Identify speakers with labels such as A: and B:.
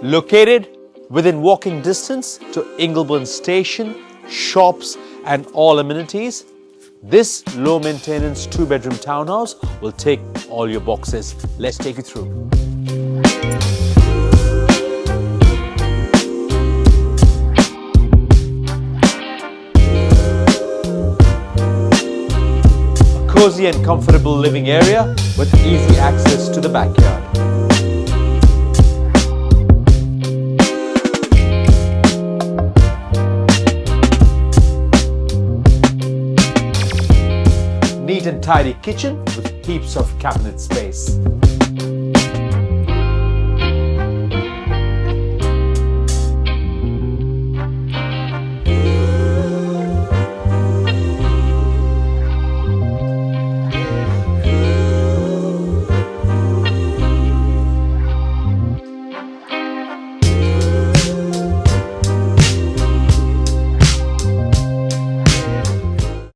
A: Located within walking distance to Ingleburn Station, shops and all amenities, this low maintenance 2-bedroom townhouse will take all your boxes. Let's take you through. A cozy and comfortable living area with easy access to the backyard. Neat and tidy kitchen with heaps of cabinet space.